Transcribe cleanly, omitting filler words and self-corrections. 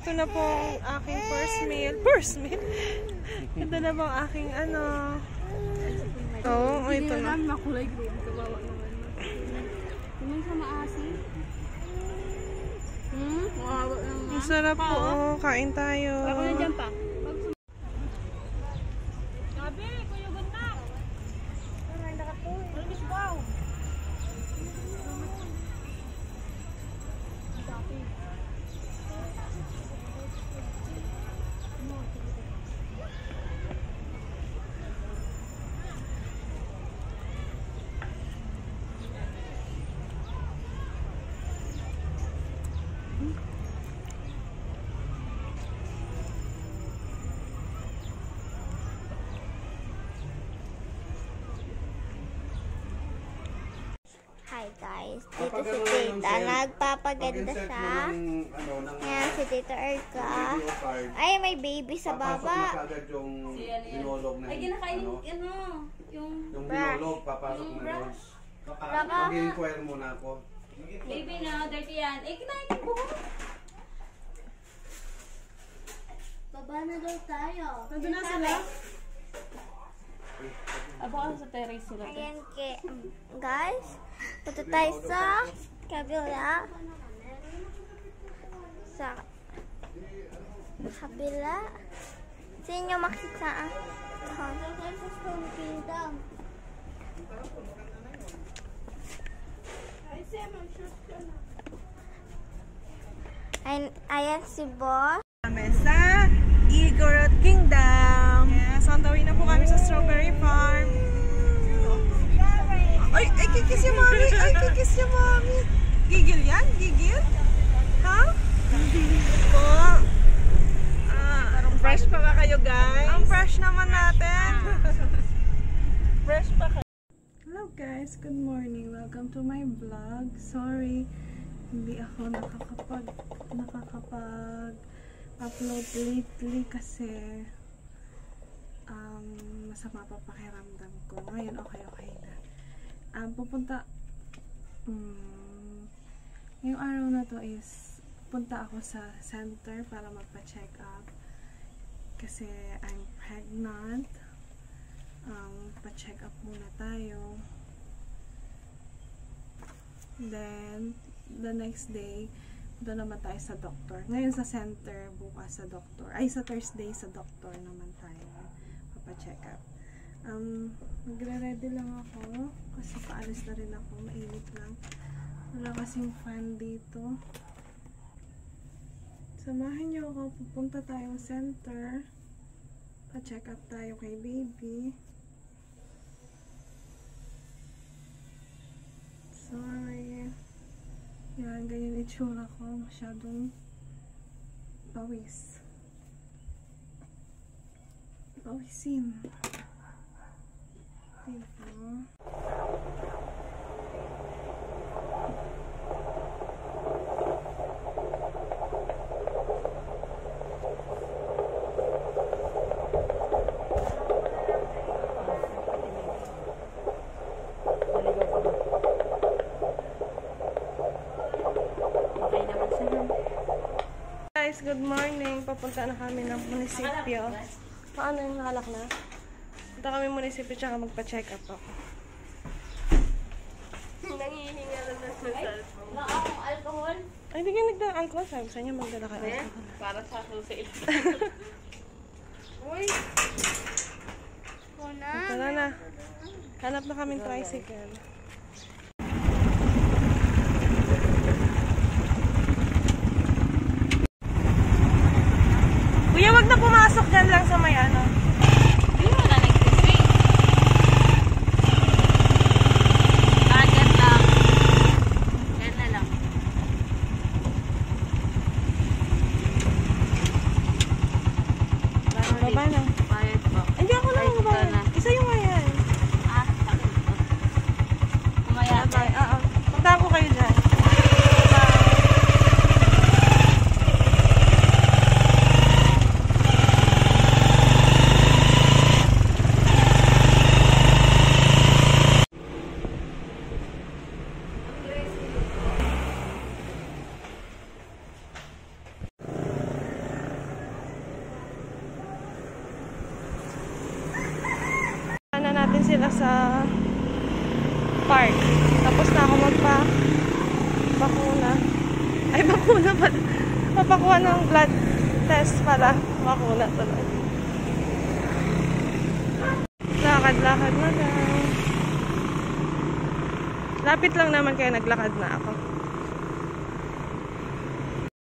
ito na po ang aking first meal. First meal? Ito na po ang aking ano. Oo, ito na. Makulay green. Kawawa naman. Tingnan sa maasin. Kawawa naman. Ang sarap po. Oh, kain tayo. Ako na dyan pa. Hi guys, dito si Tita. Nagpapaganda siya. Ayan si Tita Erka. Ay, may baby sa baba. Ay, kinakain yung binulog, papasok na doon. Mag-inquire muna ako. baby na, dirty yan. Eh, kinain yung buhok. Baba na daw tayo. Nandun na sila? Aba ka sa terrace sila. Ayan guys, punta tayo sa kabila. Sa kabila. Sino makita? Ayan si boss. Kami sa Igorot Kingdom. Yes, on the way na po kami sa Strawberry Farm. Ay, kikis yung mami. Ay, kikis yung mami. Gigil yan? Gigil? Ha? Po. Fresh pa ba kayo, guys? Ang fresh naman natin. Fresh pa kayo. Hello guys, good morning. Welcome to my vlog. Sorry, hindi ako nakakapag-upload lately kasi masama pa pakiramdam ko. Ngayon okay na. Yung araw na to is punta ako sa center para magpa-check up kasi I'm pregnant. Pa-check up muna tayo. Then, the next day, doon naman tayo sa doctor. Ngayon sa center, bukas sa doctor. Ay, sa Thursday sa doctor naman tayo. Pa-check up. Magre-ready lang ako. Kasi paalis na rin ako. Mainit lang. Wala kasing fan dito. Samahan niyo ako. Pupunta tayong center. Pa-check up tayo kay baby. Sorry. Yan, ganyan itsura ko. Masyadong pawis. Pawisin. Dito. Guys, good morning. Papunta na kami ng munisipyo. Paano yung nakalak na? Punta kami munisipyo tsaka magpa-check up ako. Nangihinga lang na sa cellphone. Akong alcohol. Ay, hindi ka nagda-alcohol. Sabi sa inyo, magdala kayo alcohol. Para sa akin sa ilo. Uy. Kuna. Tara na. Hanap na kaming tricycle. Kuya, wag na pumasok dyan lang sa may ano. Hindi mo na nag-swing. Target lang. Yan na lang. Baba na. Bayad pa. Hindi ako lang baba. Isa yung ayan. Sakit ito. pala sa park. Tapos na ako bakuna. Ay, bakuna pala. Papakuha ng blood test pala. Bakuna tuloy. Lakad-lakad na lang. Lapit lang naman kaya naglakad na ako.